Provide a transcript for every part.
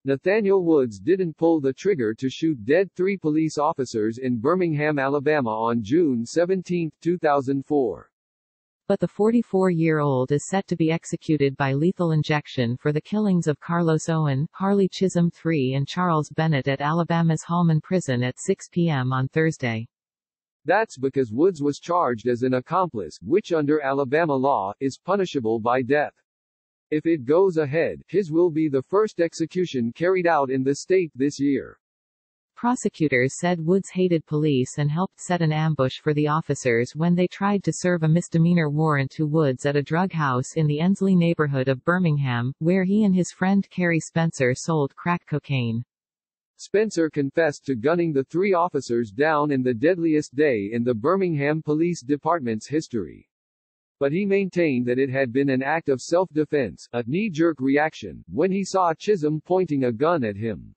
Nathaniel Woods didn't pull the trigger to shoot dead 3 police officers in Birmingham, Alabama on June 17, 2004. But the 44-year-old is set to be executed by lethal injection for the killings of Carlos Owen, Harley Chisholm III and Charles Bennett at Alabama's Hallman Prison at 6 p.m. on Thursday. That's because Woods was charged as an accomplice, which under Alabama law, is punishable by death. If it goes ahead, his will be the first execution carried out in the state this year. Prosecutors said Woods hated police and helped set an ambush for the officers when they tried to serve a misdemeanor warrant to Woods at a drug house in the Ensley neighborhood of Birmingham, where he and his friend Kerry Spencer sold crack cocaine. Spencer confessed to gunning the 3 officers down in the deadliest day in the Birmingham Police Department's history. But he maintained that it had been an act of self-defense, a knee-jerk reaction, when he saw Chisholm pointing a gun at him.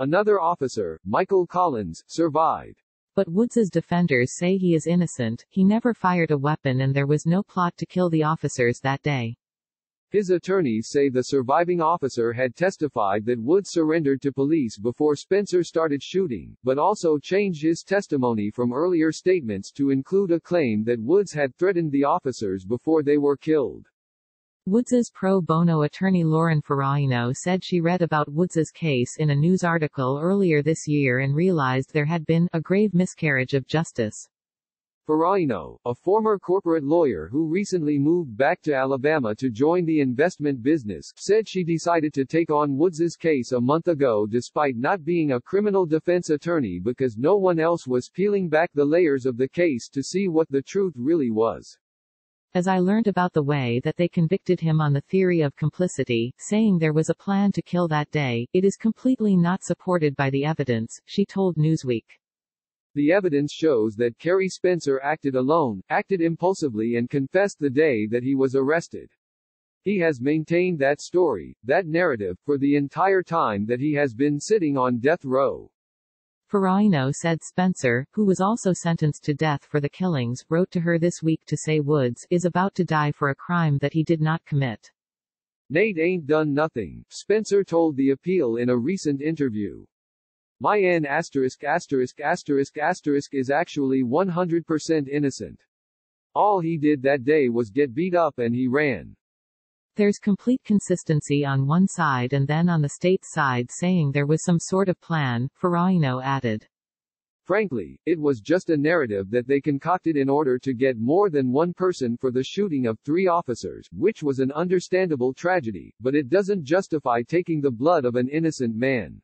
Another officer, Michael Collins, survived. But Woods's defenders say he is innocent, he never fired a weapon and there was no plot to kill the officers that day. His attorneys say the surviving officer had testified that Woods surrendered to police before Spencer started shooting, but also changed his testimony from earlier statements to include a claim that Woods had threatened the officers before they were killed. Woods's pro bono attorney Lauren Ferraino said she read about Woods's case in a news article earlier this year and realized there had been a grave miscarriage of justice. Ferraino, a former corporate lawyer who recently moved back to Alabama to join the investment business, said she decided to take on Woods's case a month ago despite not being a criminal defense attorney because no one else was peeling back the layers of the case to see what the truth really was. As I learned about the way that they convicted him on the theory of complicity, saying there was a plan to kill that day, it is completely not supported by the evidence, she told Newsweek. The evidence shows that Kerry Spencer acted alone, acted impulsively and confessed the day that he was arrested. He has maintained that story, that narrative, for the entire time that he has been sitting on death row. Ferraino said Spencer, who was also sentenced to death for the killings, wrote to her this week to say Woods is about to die for a crime that he did not commit. Nate ain't done nothing, Spencer told the Appeal in a recent interview. My N***** is actually 100% innocent. All he did that day was get beat up and he ran. There's complete consistency on one side and then on the state side saying there was some sort of plan, Ferraino added. Frankly, it was just a narrative that they concocted in order to get more than one person for the shooting of 3 officers, which was an understandable tragedy, but it doesn't justify taking the blood of an innocent man.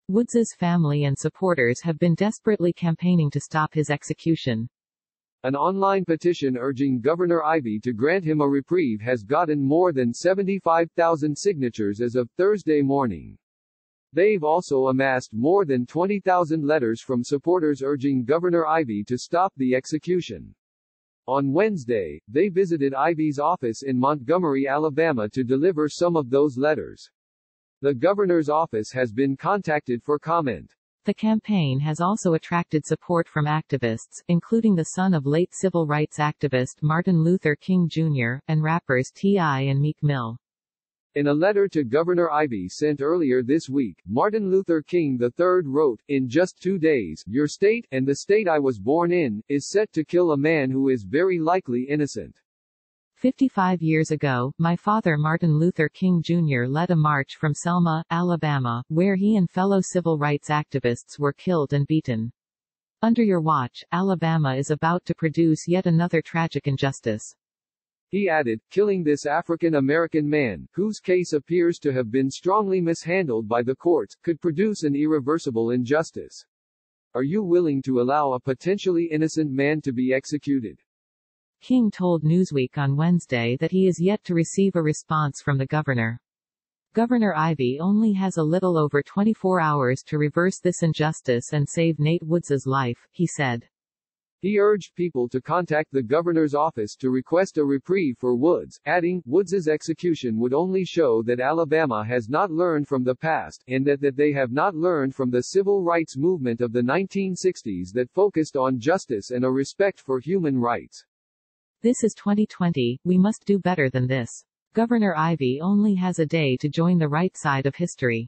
Woods's family and supporters have been desperately campaigning to stop his execution. An online petition urging Governor Ivey to grant him a reprieve has gotten more than 75,000 signatures as of Thursday morning. They've also amassed more than 20,000 letters from supporters urging Governor Ivey to stop the execution. On Wednesday, they visited Ivey's office in Montgomery, Alabama to deliver some of those letters. The governor's office has been contacted for comment. The campaign has also attracted support from activists, including the son of late civil rights activist Martin Luther King Jr., and rappers T.I. and Meek Mill. In a letter to Governor Ivey sent earlier this week, Martin Luther King III wrote, "In just 2 days, your state, and the state I was born in, is set to kill a man who is very likely innocent." 55 years ago, my father Martin Luther King Jr. led a march from Selma, Alabama, where he and fellow civil rights activists were killed and beaten. Under your watch, Alabama is about to produce yet another tragic injustice. He added, killing this African-American man, whose case appears to have been strongly mishandled by the courts, could produce an irreversible injustice. Are you willing to allow a potentially innocent man to be executed? King told Newsweek on Wednesday that he is yet to receive a response from the governor. Governor Ivey only has a little over 24 hours to reverse this injustice and save Nate Woods' life, he said. He urged people to contact the governor's office to request a reprieve for Woods, adding, Woods' execution would only show that Alabama has not learned from the past, and that they have not learned from the civil rights movement of the 1960s that focused on justice and a respect for human rights. This is 2020, we must do better than this. Governor Ivey only has a day to join the right side of history.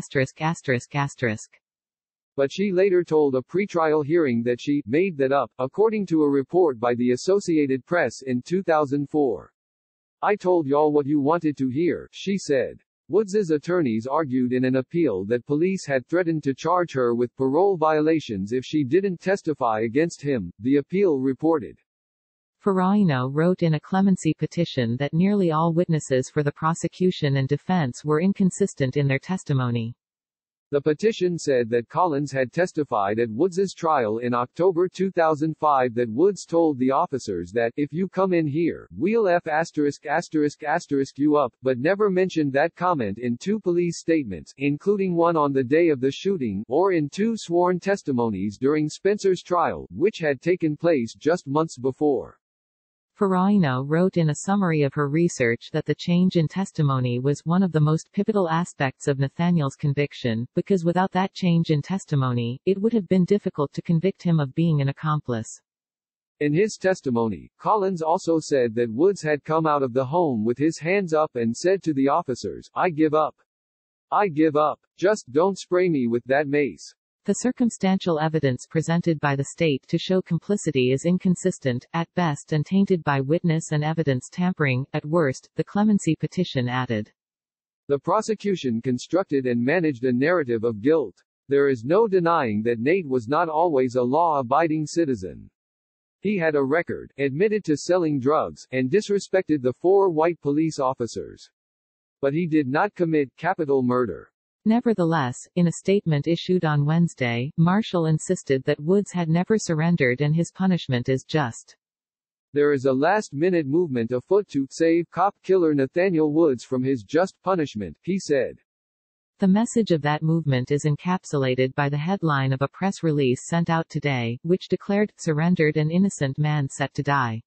But she later told a pretrial hearing that she made that up, according to a report by the Associated Press in 2004. "I told y'all what you wanted to hear," she said. Woods's attorneys argued in an appeal that police had threatened to charge her with parole violations if she didn't testify against him, the appeal reported. Ferraino wrote in a clemency petition that nearly all witnesses for the prosecution and defense were inconsistent in their testimony. The petition said that Collins had testified at Woods's trial in October 2005 that Woods told the officers that, "If you come in here, we'll you up," but never mentioned that comment in two police statements, including one on the day of the shooting, or in two sworn testimonies during Spencer's trial, which had taken place just months before. Ferraino wrote in a summary of her research that the change in testimony was one of the most pivotal aspects of Nathaniel's conviction, because without that change in testimony, it would have been difficult to convict him of being an accomplice. In his testimony, Collins also said that Woods had come out of the home with his hands up and said to the officers, "I give up. I give up. Just don't spray me with that mace." The circumstantial evidence presented by the state to show complicity is inconsistent, at best, and tainted by witness and evidence tampering, at worst, the clemency petition added. The prosecution constructed and managed a narrative of guilt. There is no denying that Nate was not always a law-abiding citizen. He had a record, admitted to selling drugs, and disrespected the 4 white police officers. But he did not commit capital murder. Nevertheless, in a statement issued on Wednesday, Marshall insisted that Woods had never surrendered and his punishment is just. There is a last-minute movement afoot to save cop killer Nathaniel Woods from his just punishment, he said. The message of that movement is encapsulated by the headline of a press release sent out today, which declared, "Surrendered an innocent man set to die."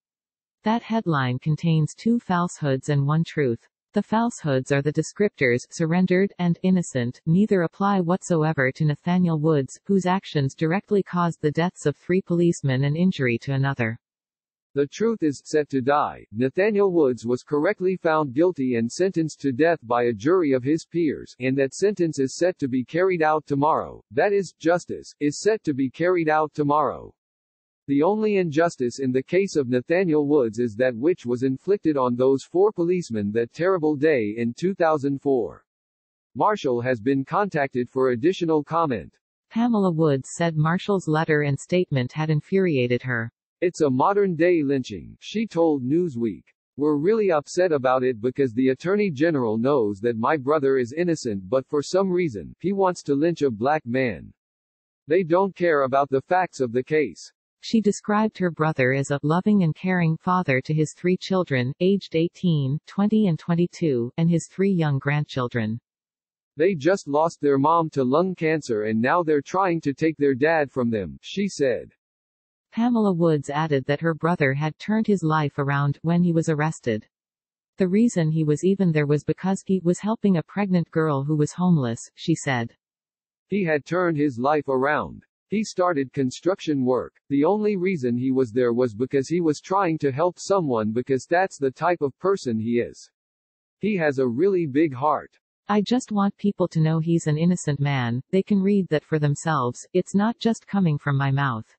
That headline contains 2 falsehoods and 1 truth. The falsehoods are the descriptors, surrendered, and innocent, neither apply whatsoever to Nathaniel Woods, whose actions directly caused the deaths of 3 policemen and injury to another. The truth is, set to die. Nathaniel Woods was correctly found guilty and sentenced to death by a jury of his peers, and that sentence is set to be carried out tomorrow. That is, justice, is set to be carried out tomorrow. The only injustice in the case of Nathaniel Woods is that which was inflicted on those 4 policemen that terrible day in 2004. Marshall has been contacted for additional comment. Pamela Woods said Marshall's letter and statement had infuriated her. "It's a modern-day lynching," she told Newsweek. "We're really upset about it because the Attorney General knows that my brother is innocent, but for some reason, he wants to lynch a black man. They don't care about the facts of the case." She described her brother as a loving and caring father to his 3 children, aged 18, 20 and 22, and his 3 young grandchildren. "They just lost their mom to lung cancer and now they're trying to take their dad from them," she said. Pamela Woods added that her brother had turned his life around when he was arrested. The reason he was even there was because he was helping a pregnant girl who was homeless, she said. He had turned his life around. He started construction work. The only reason he was there was because he was trying to help someone because that's the type of person he is. He has a really big heart. I just want people to know he's an innocent man. They can read that for themselves. It's not just coming from my mouth.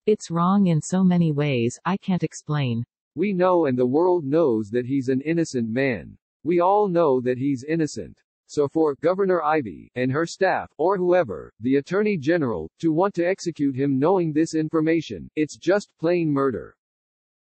It's wrong in so many ways, I can't explain. We know and the world knows that he's an innocent man. We all know that he's innocent. So for Governor Ivey, and her staff, or whoever, the Attorney General, to want to execute him knowing this information, it's just plain murder.